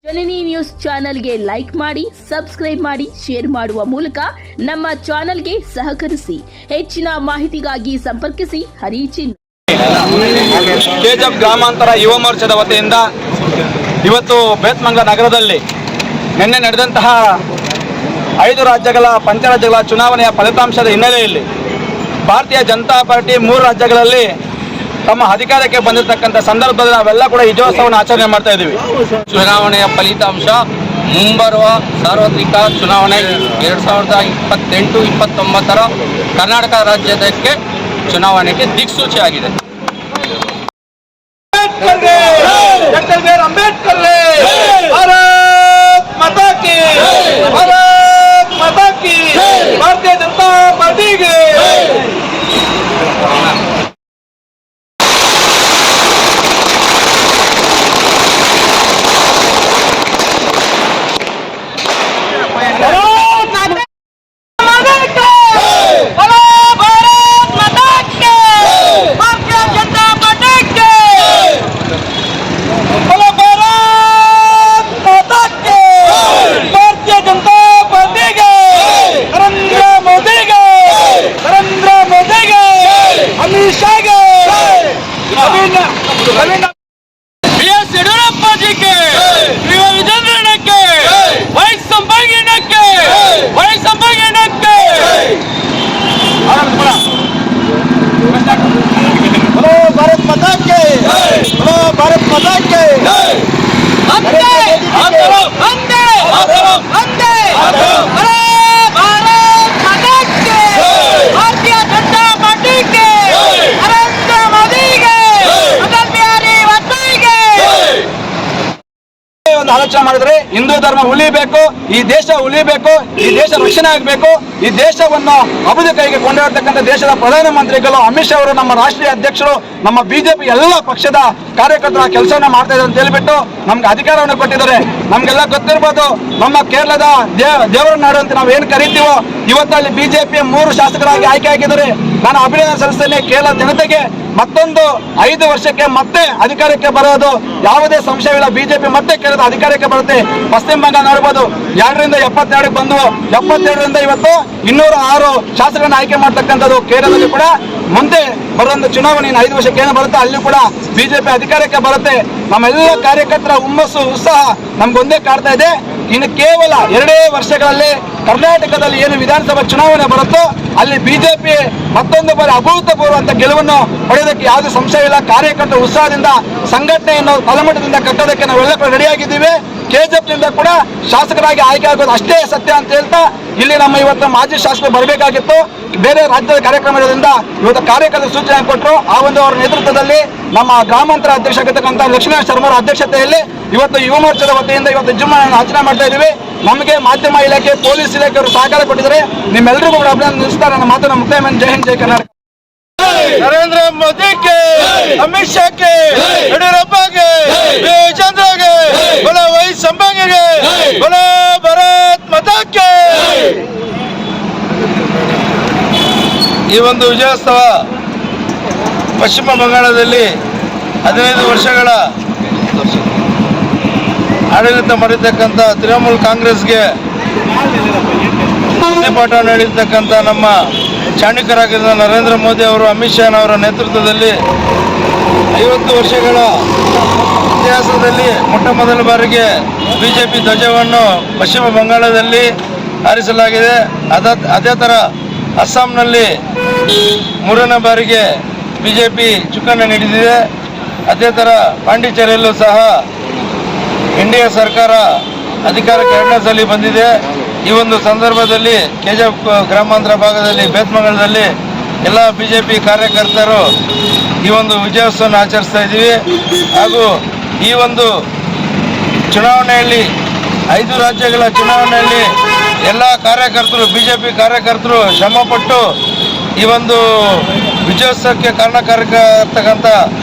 ಜನನಿ news ಚಾನೆಲ್ಗೆ like ಮಾಡಿ, subscribe ಮಾಡಿ, ಶೇರ್ ಮಾಡುವ ಮೂಲಕ ನಮ್ಮ ಚಾನೆಲ್ಗೆ ಸಹಕರಿಸಿ. ಹೆಚ್ಚಿನ ಮಾಹಿತಿಗಾಗಿ ಸಂಪರ್ಕಿಸಿ ಹರಿಚಿನ್. ಕೆಜಿಎಫ್ ಗ್ರಾಮಾಂತರ ಯುವ ಮೋರ್ಚಾದ ವತಿಯಿಂದ ಇವತ್ತು ಬೇತ್ಮಂಗಲ ನಗರದಲ್ಲಿ ನಿನ್ನೆ ನಡೆದಂತಹ 5 ರಾಜ್ಯಗಳ ಪಂಚರಾಜ್ಯಗಳ ಚುನಾವಣೆಯ ಫಲಿತಾಂಶದ ಹಿನ್ನೆಲೆಯಲ್ಲಿ ಭಾರತೀಯ ಜನತಾ ಪಾರ್ಟಿ 3 ರಾಜ್ಯಗಳಲ್ಲಿ ತಮ್ಮ ಅಧಿಕಾರಕ್ಕೆ ಬಂದಿರತಕ್ಕಂಥ ಸಂದರ್ಭದಲ್ಲಿ ನಾವೆಲ್ಲ ಕೂಡ ವಿಜಯೋತ್ಸವವನ್ನು ಆಚರಣೆ ಮಾಡ್ತಾ ಇದ್ದೀವಿ. ಚುನಾವಣೆಯ ಫಲಿತಾಂಶ ಮುಂಬರುವ ಸಾರ್ವತ್ರಿಕ ಚುನಾವಣೆ 2028-29 ಕರ್ನಾಟಕ ರಾಜ್ಯಕ್ಕೆ ಚುನಾವಣೆಗೆ ದಿಕ್ಸೂಚಿಯಾಗಿದೆ. ಭಾರತೀಯ ಜನತಾ ಪಾರ್ಟಿಗೆ भारत माता के भारत माता के वंदे वंदे वंदे भारत माता के भारतीय जनता पार्टी के नरेंद्र मोदी के अटल बिहारी वाजपेयी के ಒಂದು ಆಲೋಚನೆ ಮಾಡಿದ್ರೆ ಹಿಂದೂ ಧರ್ಮ ಉಳಿಬೇಕು, ಈ ದೇಶ ಉಳಿಬೇಕು, ಈ ದೇಶ ರಕ್ಷಣೆ ಆಗಬೇಕು, ಈ ದೇಶವನ್ನು ಅಭಿವೃದ್ಧಿ ಕೈಗೆ ಕೊಂಡೊಯ್ಯತಕ್ಕಂಥ ದೇಶದ ಪ್ರಧಾನಮಂತ್ರಿಗಳು ಅಮಿತ್ ಶಾ ಅವರು, ನಮ್ಮ ರಾಷ್ಟ್ರೀಯ ಅಧ್ಯಕ್ಷರು, ನಮ್ಮ ಬಿಜೆಪಿ ಎಲ್ಲ ಪಕ್ಷದ ಕಾರ್ಯಕರ್ತರ ಕೆಲಸವನ್ನ ಮಾಡ್ತಾ ಇದ್ದಾರೆ ಅಂತ ಹೇಳ್ಬಿಟ್ಟು ನಮ್ಗೆ ಅಧಿಕಾರವನ್ನು ಕೊಟ್ಟಿದ್ದಾರೆ. ನಮ್ಗೆಲ್ಲ ಗೊತ್ತಿರ್ಬೋದು, ನಮ್ಮ ಕೇರಳದ ದೇವರ ನಾಡು ಅಂತ ನಾವು ಏನು ಕರಿತೀವೋ, ಇವತ್ತಲ್ಲಿ ಬಿಜೆಪಿ 3 ಶಾಸಕರಾಗಿ ಆಯ್ಕೆ ಆಗಿದ್ದಾರೆ. ನಾನು ಅಭಿನಂದನೆ ಸಲ್ಲಿಸ್ತೇನೆ. ಕೇರಳ ಜನತೆಗೆ ಮತ್ತೊಂದು 5 ವರ್ಷಕ್ಕೆ ಮತ್ತೆ ಅಧಿಕಾರಕ್ಕೆ ಬರೋದು ಯಾವುದೇ ಸಂಶಯವಿಲ್ಲ. ಬಿಜೆಪಿ ಮತ್ತೆ ಕೇರಳದ ಅಧಿಕಾರಕ್ಕೆ ಬರುತ್ತೆ. ಪಶ್ಚಿಮ ಬಂಗಾಳ ನೋಡ್ಬೋದು, 2ರಿಂದ 72 ಬಂದು 72ರಿಂದ ಇವತ್ತು 206 ಶಾಸಕರನ್ನ ಆಯ್ಕೆ ಮಾಡ್ತಕ್ಕಂಥದ್ದು. ಕೇರಳದಲ್ಲಿ ಕೂಡ ಮುಂದೆ ಬರುವಂತ ಚುನಾವಣೆ 5 ವರ್ಷಕ್ಕೆ ಏನು ಬರುತ್ತೆ ಅಲ್ಲಿ ಕೂಡ ಬಿಜೆಪಿ ಅಧಿಕಾರಕ್ಕೆ ಬರುತ್ತೆ. ನಮ್ಮೆಲ್ಲ ಕಾರ್ಯಕರ್ತರ ಹುಮ್ಮಸ್ಸು, ಉತ್ಸಾಹ ನಮ್ಗೊಂದೇ ಕಾಡ್ತಾ ಇದೆ. ಇನ್ನು ಕೇವಲ 2 ವರ್ಷಗಳಲ್ಲಿ ಕರ್ನಾಟಕದಲ್ಲಿ ಏನು ವಿಧಾನಸಭಾ ಚುನಾವಣೆ ಬರುತ್ತೋ ಅಲ್ಲಿ ಬಿಜೆಪಿ ಮತ್ತೊಂದು ಬಾರಿ ಅಭೂತಪೂರ್ವ ಅಂತ ಗೆಲುವನ್ನು ಪಡೆಯೋದಕ್ಕೆ ಯಾವುದೇ ಸಂಶಯ ಇಲ್ಲ. ಕಾರ್ಯಕರ್ತರ ಉತ್ಸಾಹದಿಂದ ಸಂಘಟನೆಯನ್ನು ತಳಮಟ್ಟದಿಂದ ಕಟ್ಟೋದಕ್ಕೆ ನಾವೆಲ್ಲ ಕೂಡ ರೆಡಿಯಾಗಿದ್ದೀವಿ. ಕೆಜಿಎಫ್ನಿಂದ ಕೂಡ ಶಾಸಕರಾಗಿ ಆಯ್ಕೆ ಆಗೋದು ಅಷ್ಟೇ ಸತ್ಯ ಅಂತ ಹೇಳ್ತಾ ಇಲ್ಲಿ ನಮ್ಮ ಇವತ್ತು ಮಾಜಿ ಶಾಸಕರು ಬರಬೇಕಾಗಿತ್ತು. ಬೇರೆ ರಾಜ್ಯದ ಕಾರ್ಯಕ್ರಮ ಇರೋದ್ರಿಂದ ಇವತ್ತು ಕಾರ್ಯಕರ್ತರ ಸೂಚನೆ ಕೊಟ್ಟರು. ಆ ಒಂದು ಅವರ ನೇತೃತ್ವದಲ್ಲಿ ನಮ್ಮ ಗ್ರಾಮಾಂತರ ಅಧ್ಯಕ್ಷ ಆಗಿರ್ತಕ್ಕಂಥ ಲಕ್ಷ್ಮೀನಾರಾಯಣ ಶರ್ಮಾ ಅಧ್ಯಕ್ಷತೆಯಲ್ಲಿ ಇವತ್ತು ಯುವ ಮೋರ್ಚಾದ ವತಿಯಿಂದ ಇವತ್ತು ವಿಜೃಂಭಣೆಯನ್ನು ಆಚರಣೆ ಮಾಡ್ತಾ ಇದ್ದೀವಿ. ನಮಗೆ ಮಾಧ್ಯಮ ಇಲಾಖೆ, ಪೊಲೀಸ್ ಇಲಾಖೆಯವರು ಸಹಕಾರ ಕೊಟ್ಟಿದ್ದಾರೆ. ನಿಮ್ಮೆಲ್ಲರಿಗೂ ಕೂಡ ಅಭಿನಂದಿಸ್ತಾರೆ. ನನ್ನ ಮಾತನ್ನು ಮುಕ್ತಾಯ ಮಾಡಿ. ಜೈ ಹಿಂದ್, ಜೈ ಕರ್ನಾಟಕ. नरेंद्र मोदी के, अमित शाह के, येडियुरप्पा के, चंद्र के, बोलो वही संभागे के, बोलो भारत माता के. ಈ ಒಂದು ವಿಜಯೋತ್ಸವ ಪಶ್ಚಿಮ ಬಂಗಾಳದಲ್ಲಿ 15 ವರ್ಷಗಳ ಆಡಳಿತ ಮಾಡಿರ್ತಕ್ಕಂಥ ತೃಣಮೂಲ ಕಾಂಗ್ರೆಸ್ಗೆ ಪಾಠ ನೀಡಿರ್ತಕ್ಕಂಥ ನಮ್ಮ ಚಾಣಕ್ಯರಾಗಿದ್ದ ನರೇಂದ್ರ ಮೋದಿ ಅವರು, ಅಮಿತ್ ಶಾ ಅವರ ನೇತೃತ್ವದಲ್ಲಿ 50 ವರ್ಷಗಳ ಇತಿಹಾಸದಲ್ಲಿ ಮೊಟ್ಟ ಮೊದಲ ಬಾರಿಗೆ ಬಿಜೆಪಿ ಧ್ವಜವನ್ನು ಪಶ್ಚಿಮ ಬಂಗಾಳದಲ್ಲಿ ಹಾರಿಸಲಾಗಿದೆ. ಅದೇ ಥರ ಅಸ್ಸಾಂನಲ್ಲಿ 3ನೇ ಬಾರಿಗೆ ಬಿಜೆಪಿ ಚುಕ್ಕಾಣಿ ನೀಡಿದೆ. ಅದೇ ಥರ ಪಾಂಡಿಚೇರಿಯಲ್ಲೂ ಸಹ ಇಂಡಿಯಾ ಸರ್ಕಾರ ಅಧಿಕಾರಕ್ಕೆ 2ನೇ ಸಲ ಬಂದಿದೆ. ಈ ಒಂದು ಸಂದರ್ಭದಲ್ಲಿ ಕೆಜಿಎಫ್ ಗ್ರಾಮಾಂತರ ಭಾಗದಲ್ಲಿ ಬೇತ್ಮಂಗಲದಲ್ಲಿ ಎಲ್ಲ ಬಿಜೆಪಿ ಕಾರ್ಯಕರ್ತರು ಈ ಒಂದು ವಿಜಯೋತ್ಸವವನ್ನು ಆಚರಿಸ್ತಾ ಇದ್ದೀವಿ. ಹಾಗೂ ಈ ಒಂದು ಚುನಾವಣೆಯಲ್ಲಿ 5 ರಾಜ್ಯಗಳ ಚುನಾವಣೆಯಲ್ಲಿ ಎಲ್ಲ ಕಾರ್ಯಕರ್ತರು, ಬಿಜೆಪಿ ಕಾರ್ಯಕರ್ತರು ಶ್ರಮಪಟ್ಟು ಈ ಒಂದು ವಿಜಯೋತ್ಸವಕ್ಕೆ ಕಾರಣಕಾರಕರ್ತಕ್ಕಂಥ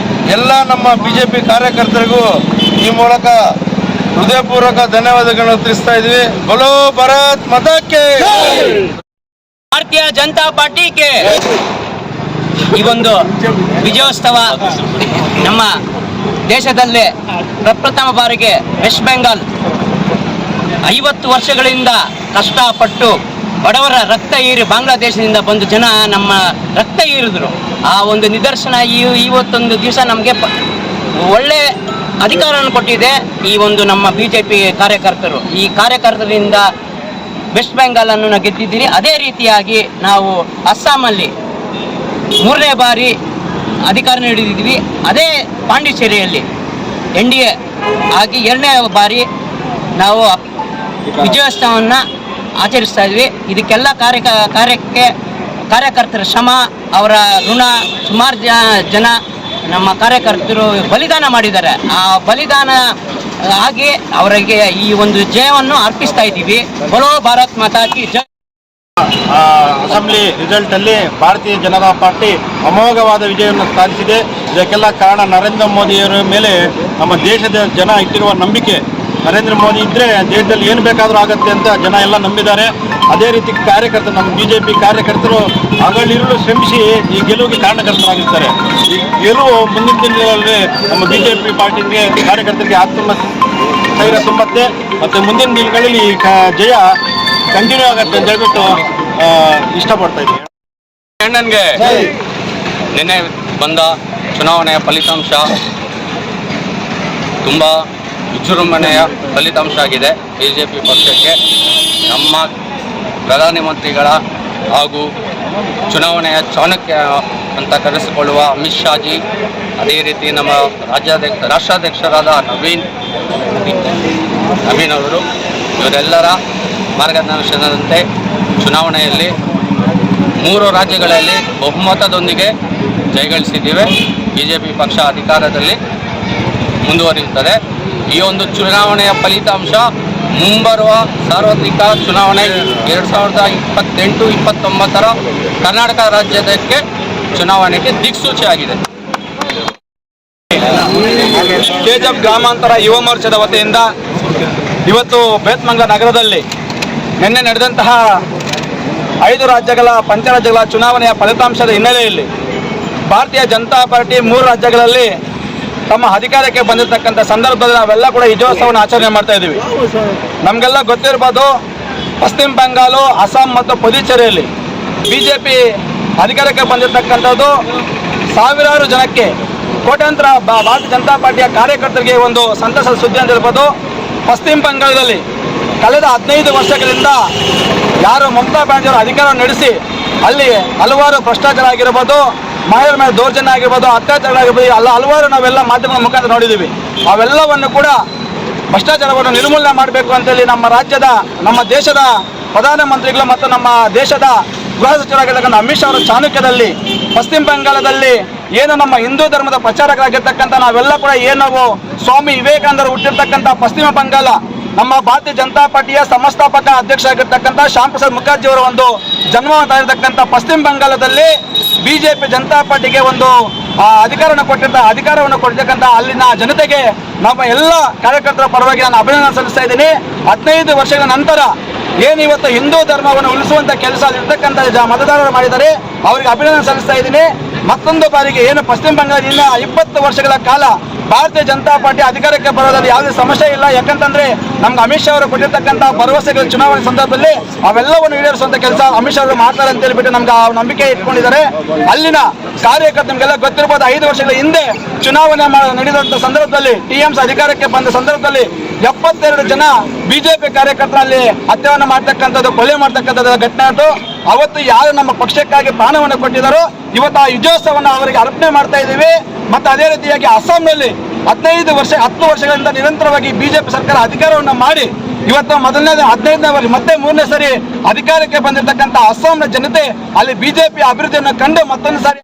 ಎಲ್ಲ ನಮ್ಮ ಬಿಜೆಪಿ ಕಾರ್ಯಕರ್ತರಿಗೂ ಈ ಮೂಲಕ ಹೃದಯಪೂರ್ವಕ ಧನ್ಯವಾದಗಳನ್ನು ತಿಳಿಸ್ತಾ ಇದ್ದೀವಿ. बोलो भारत माता के, भारतीय जनता पार्टी के ಈ ಒಂದು ವಿಜಯೋತ್ಸವ ನಮ್ಮ ದೇಶದಲ್ಲೇ ಪ್ರಪ್ರಥಮ ಬಾರಿಗೆ ವೆಸ್ಟ್ ಬೆಂಗಾಲ್ 50 ವರ್ಷಗಳಿಂದ ಕಷ್ಟಪಟ್ಟು ಬಡವರ ರಕ್ತ ಹೀರಿ ಬಾಂಗ್ಲಾದೇಶದಿಂದ ಬಂದು ಜನ ನಮ್ಮ ರಕ್ತ ಹೀರಿದ್ರು. ಆ ಒಂದು ನಿದರ್ಶನ ಇವತ್ತೊಂದು ದಿವಸ ನಮಗೆ ಒಳ್ಳೆ ಅಧಿಕಾರವನ್ನು ಕೊಟ್ಟಿದೆ ಈ ಒಂದು ನಮ್ಮ BJP ಕಾರ್ಯಕರ್ತರು. ಈ ಕಾರ್ಯಕರ್ತರಿಂದ ವೆಸ್ಟ್ ಬೆಂಗಾಲನ್ನು ನಾವು ಗೆದ್ದಿದ್ದೀರಿ. ಅದೇ ರೀತಿಯಾಗಿ ನಾವು ಅಸ್ಸಾಮಲ್ಲಿ 3ನೇ ಬಾರಿ ಅಧಿಕಾರ ನೀಡಿದ್ದೀವಿ. ಅದೇ ಪಾಂಡಿಚೇರಿಯಲ್ಲಿ NDA ಆಗಿ 2ನೇ ಬಾರಿ ನಾವು ವಿಜಯೋತ್ಸವವನ್ನು ಆಚರಿಸ್ತಾ ಇದ್ವಿ. ಇದಕ್ಕೆಲ್ಲ ಕಾರ್ಯಕರ್ತರ ಶ್ರಮ, ಅವರ ಋಣ, ಸುಮಾರು ಜನ ನಮ್ಮ ಕಾರ್ಯಕರ್ತರು ಬಲಿದಾನ ಮಾಡಿದ್ದಾರೆ. ಆ ಬಲಿದಾನ ಆಗಿ ಅವರಿಗೆ ಈ ಒಂದು ಜಯವನ್ನು ಅರ್ಪಿಸ್ತಾ ಇದ್ದೀವಿ. ಬೋಲೋ ಭಾರತ್ ಮಾತಾ ಕಿ ಜೈ. ಅಸೆಂಬ್ಲಿ ರಿಸಲ್ಟ್ ಅಲ್ಲಿ ಭಾರತೀಯ ಜನತಾ ಪಾರ್ಟಿ ಅಮೋಘವಾದ ವಿಜಯವನ್ನು ಸಾಧಿಸಿದೆ. ಇದಕ್ಕೆಲ್ಲ ಕಾರಣ ನರೇಂದ್ರ ಮೋದಿಯವರ ಮೇಲೆ ನಮ್ಮ ದೇಶದ ಜನ ಇಟ್ಟಿರುವ ನಂಬಿಕೆ. ನರೇಂದ್ರ ಮೋದಿ ಇದ್ದರೆ ದೇಶದಲ್ಲಿ ಏನು ಬೇಕಾದರೂ ಆಗುತ್ತೆ ಅಂತ ಜನ ಎಲ್ಲ ನಂಬಿದ್ದಾರೆ. ಅದೇ ರೀತಿ ಕಾರ್ಯಕರ್ತರು, ನಮ್ಮ BJP ಕಾರ್ಯಕರ್ತರು ಹಗಲಿರುಳು ಶ್ರಮಿಸಿ ಈ ಗೆಲುವಿಗೆ ಕಾರಣಕರ್ತರಾಗಿರ್ತಾರೆ. ಈ ಗೆಲುವು ಮುಂದಿನ ದಿನಗಳಲ್ಲಿ ನಮ್ಮ BJP ಪಾರ್ಟಿಗೆ ಕಾರ್ಯಕರ್ತರಿಗೆ ಆತ್ಮಸ್ಥೈರ್ಯ ತುಂಬುತ್ತೆ ಮತ್ತು ಮುಂದಿನ ದಿನಗಳಲ್ಲಿ ಈ ಜಯ ಕಂಟಿನ್ಯೂ ಆಗುತ್ತೆ ಅಂತ ಹೇಳ್ಬಿಟ್ಟು ಇಷ್ಟಪಡ್ತಾ ಇದ್ದೀನಿ. ಅಣ್ಣನ್ಗೆ ನಿನ್ನೆ ಬಂದ ಚುನಾವಣೆಯ ಫಲಿತಾಂಶ ತುಂಬ ವಿಜೃಂಭಣೆಯ ಫಲಿತಾಂಶ ಆಗಿದೆ. BJP ಪಕ್ಷಕ್ಕೆ ನಮ್ಮ ಪ್ರಧಾನಮಂತ್ರಿಗಳ ಹಾಗೂ ಚುನಾವಣೆಯ ಚಾಣಕ್ಯ ಅಂತ ಕರೆಸಿಕೊಳ್ಳುವ ಅಮಿತ್ ಶಾಜಿ, ಅದೇ ರೀತಿ ನಮ್ಮ ರಾಷ್ಟ್ರಾಧ್ಯಕ್ಷರಾದ ನವೀನ್ ಅವರು, ಇವರೆಲ್ಲರ ಮಾರ್ಗದರ್ಶನದಂತೆ ಚುನಾವಣೆಯಲ್ಲಿ 3 ರಾಜ್ಯಗಳಲ್ಲಿ ಬಹುಮತದೊಂದಿಗೆ ಜಯಗಳಿಸಿದ್ದೇವೆ. BJP ಪಕ್ಷ ಅಧಿಕಾರದಲ್ಲಿ ಮುಂದುವರಿಯುತ್ತದೆ. ಈ ಒಂದು ಚುನಾವಣೆಯ ಫಲಿತಾಂಶ ಮುಂಬರುವ ಸಾರ್ವತ್ರಿಕ ಚುನಾವಣೆ 2028-29 ಕರ್ನಾಟಕ ರಾಜ್ಯಕ್ಕೆ ಚುನಾವಣೆಗೆ ದಿಕ್ಸೂಚಿಯಾಗಿದೆ. KGF ಗ್ರಾಮಾಂತರ ಯುವ ಮೋರ್ಚಾದ ವತಿಯಿಂದ ಇವತ್ತು ಬೇತ್ಮಂಗಲ ನಗರದಲ್ಲಿ ನಿನ್ನೆ ನಡೆದಂತಹ 5 ರಾಜ್ಯಗಳ ಪಂಚರಾಜ್ಯಗಳ ಚುನಾವಣೆಯ ಫಲಿತಾಂಶದ ಹಿನ್ನೆಲೆಯಲ್ಲಿ ಭಾರತೀಯ ಜನತಾ ಪಾರ್ಟಿ 3 ರಾಜ್ಯಗಳಲ್ಲಿ ತಮ್ಮ ಅಧಿಕಾರಕ್ಕೆ ಬಂದಿರತಕ್ಕಂಥ ಸಂದರ್ಭದಲ್ಲಿ ನಾವೆಲ್ಲ ಕೂಡ ವಿಜಯೋತ್ಸವವನ್ನು ಆಚರಣೆ ಮಾಡ್ತಾ ಇದ್ದೀವಿ. ನಮಗೆಲ್ಲ ಗೊತ್ತಿರ್ಬೋದು, ಪಶ್ಚಿಮ ಬಂಗಾಳ, ಅಸ್ಸಾಂ ಮತ್ತು ಪುದುಚೇರಿಯಲ್ಲಿ BJP ಅಧಿಕಾರಕ್ಕೆ ಬಂದಿರತಕ್ಕಂಥದ್ದು ಸಾವಿರಾರು ಜನಕ್ಕೆ, ಕೋಟ್ಯಾಂತರ ಭಾರತೀಯ ಜನತಾ ಪಾರ್ಟಿಯ ಕಾರ್ಯಕರ್ತರಿಗೆ ಒಂದು ಸಂತಸದ ಸುದ್ದಿ ಅಂತ ಹೇಳ್ಬೋದು. ಪಶ್ಚಿಮ ಬಂಗಾಳದಲ್ಲಿ ಕಳೆದ 15 ವರ್ಷಗಳಿಂದ ಯಾರು ಮಮತಾ ಬ್ಯಾನರ್ಜಿಯವರು ಅಧಿಕಾರವನ್ನು ನಡೆಸಿ ಅಲ್ಲಿ ಹಲವಾರು ಭ್ರಷ್ಟಾಚಾರ ಆಗಿರ್ಬೋದು, ಮಹಿಳೆಯರ ಮೇಲೆ ದೌರ್ಜನ್ಯ ಆಗಿರ್ಬೋದು, ಅತ್ಯಾಚಾರಗಳಾಗಿರ್ಬೋದು, ಹಲವಾರು ನಾವೆಲ್ಲ ಮಾಧ್ಯಮಗಳ ಮುಖಾಂತರ ನೋಡಿದ್ದೀವಿ. ಅವೆಲ್ಲವನ್ನು ಕೂಡ ಭ್ರಷ್ಟಾಚಾರವನ್ನು ನಿರ್ಮೂಲನೆ ಮಾಡಬೇಕು ಅಂತೇಳಿ ನಮ್ಮ ದೇಶದ ಪ್ರಧಾನಮಂತ್ರಿಗಳು ಮತ್ತು ನಮ್ಮ ದೇಶದ ಗೃಹ ಸಚಿವರಾಗಿರ್ತಕ್ಕಂಥ ಅಮಿತ್ ಶಾ ಅವರ ಚಾಣಕ್ಯದಲ್ಲಿ ಪಶ್ಚಿಮ ಬಂಗಾಳದಲ್ಲಿ ಏನು ನಮ್ಮ ಹಿಂದೂ ಧರ್ಮದ ಪ್ರಚಾರಕರಾಗಿರ್ತಕ್ಕಂಥ ನಾವೆಲ್ಲ ಕೂಡ ನಾವು ಸ್ವಾಮಿ ವಿವೇಕಾನಂದರು ಹುಟ್ಟಿರ್ತಕ್ಕಂಥ ಪಶ್ಚಿಮ ಬಂಗಾಳ ನಮ್ಮ ಭಾರತೀಯ ಜನತಾ ಪಾರ್ಟಿಯ ಸಂಸ್ಥಾಪಕ ಅಧ್ಯಕ್ಷರಾಗಿರ್ತಕ್ಕಂಥ ಶ್ಯಾಮ್ ಪ್ರಸಾದ್ ಮುಖರ್ಜಿ ಅವರ ಒಂದು ಜನ್ಮವಾಗಿರ್ತಕ್ಕಂಥ ಪಶ್ಚಿಮ ಬಂಗಾಳದಲ್ಲಿ BJP ಜನತಾ ಪಾರ್ಟಿಗೆ ಒಂದು ಅಧಿಕಾರವನ್ನು ಕೊಟ್ಟಿರ್ತಕ್ಕಂಥ ಅಲ್ಲಿನ ಜನತೆಗೆ ನಮ್ಮ ಎಲ್ಲ ಕಾರ್ಯಕರ್ತರ ಪರವಾಗಿ ನಾನು ಅಭಿನಂದನೆ ಸಲ್ಲಿಸ್ತಾ ಇದ್ದೀನಿ. 15 ವರ್ಷಗಳ ನಂತರ ಏನಿವತ್ತು ಹಿಂದೂ ಧರ್ಮವನ್ನು ಉಳಿಸುವಂಥ ಕೆಲಸ ಇರ್ತಕ್ಕಂಥ ಮತದಾರರು ಮಾಡಿದ್ದಾರೆ, ಅವರಿಗೆ ಅಭಿನಂದನೆ ಸಲ್ಲಿಸ್ತಾ ಇದ್ದೀನಿ. ಮತ್ತೊಂದು ಬಾರಿಗೆ ಏನು ಪಶ್ಚಿಮ ಬಂಗಾಳದಿಂದ 20 ವರ್ಷಗಳ ಕಾಲ ಭಾರತೀಯ ಜನತಾ ಪಾರ್ಟಿ ಅಧಿಕಾರಕ್ಕೆ ಬರೋದ್ರಲ್ಲಿ ಯಾವುದೇ ಸಮಸ್ಯೆ ಇಲ್ಲ. ಯಾಕಂತಂದ್ರೆ ನಮ್ಗೆ ಅಮಿತ್ ಶಾ ಅವರು ಕೊಟ್ಟಿರ್ತಕ್ಕಂಥ ಭರವಸೆಗಳು ಚುನಾವಣೆ ಸಂದರ್ಭದಲ್ಲಿ ಅವೆಲ್ಲವನ್ನು ಈಡೇರಿಸುವಂಥ ಕೆಲಸ ಅಮಿತ್ ಶಾ ಅವರು ಮಾಡ್ತಾರೆ ಅಂತ ಹೇಳ್ಬಿಟ್ಟು ನಮ್ಗೆ ಆ ನಂಬಿಕೆ ಇಟ್ಕೊಂಡಿದ್ದಾರೆ. ಅಲ್ಲಿನ ಕಾರ್ಯಕರ್ತರು ನಮಗೆಲ್ಲ ಗೊತ್ತಿರ್ಬೋದು, 5 ವರ್ಷಗಳ ಹಿಂದೆ ಚುನಾವಣೆ ನಡೆದಂಥ ಸಂದರ್ಭದಲ್ಲಿ TMC ಅಧಿಕಾರಕ್ಕೆ ಬಂದ ಸಂದರ್ಭದಲ್ಲಿ 72 ಜನ BJP ಕಾರ್ಯಕರ್ತರಲ್ಲಿ ಹತ್ಯೆಯನ್ನು ಮಾಡ್ತಕ್ಕಂಥದ್ದು, ಕೊಲೆ ಮಾಡ್ತಕ್ಕಂಥದ್ದು ಘಟನೆ ಆಯಿತು. ಅವತ್ತು ಯಾರು ನಮ್ಮ ಪಕ್ಷಕ್ಕಾಗಿ ಪ್ರಾಣವನ್ನು ಕೊಟ್ಟಿದ್ದಾರೋ ಇವತ್ತು ಆ ವಿಜಯೋತ್ಸವವನ್ನು ಅವರಿಗೆ ಅರ್ಪಣೆ ಮಾಡ್ತಾ ಇದ್ದೀವಿ. ಮತ್ತು ಅದೇ ರೀತಿಯಾಗಿ ಅಸ್ಸಾಂನಲ್ಲಿ 10 ವರ್ಷಗಳಿಂದ ನಿರಂತರವಾಗಿ BJP ಸರ್ಕಾರ ಅಧಿಕಾರವನ್ನು ಮಾಡಿ ಇವತ್ತು ಮೊದಲನೇ 15ನೇ ವರ್ಷ ಮತ್ತೆ 3ನೇ ಸರಿ ಅಧಿಕಾರಕ್ಕೆ ಬಂದಿರತಕ್ಕಂಥ ಅಸ್ಸಾಂನ ಜನತೆ ಅಲ್ಲಿ BJP ಅಭಿವೃದ್ಧಿಯನ್ನು ಕಂಡು ಮತ್ತೊಂದು ಸಾರಿ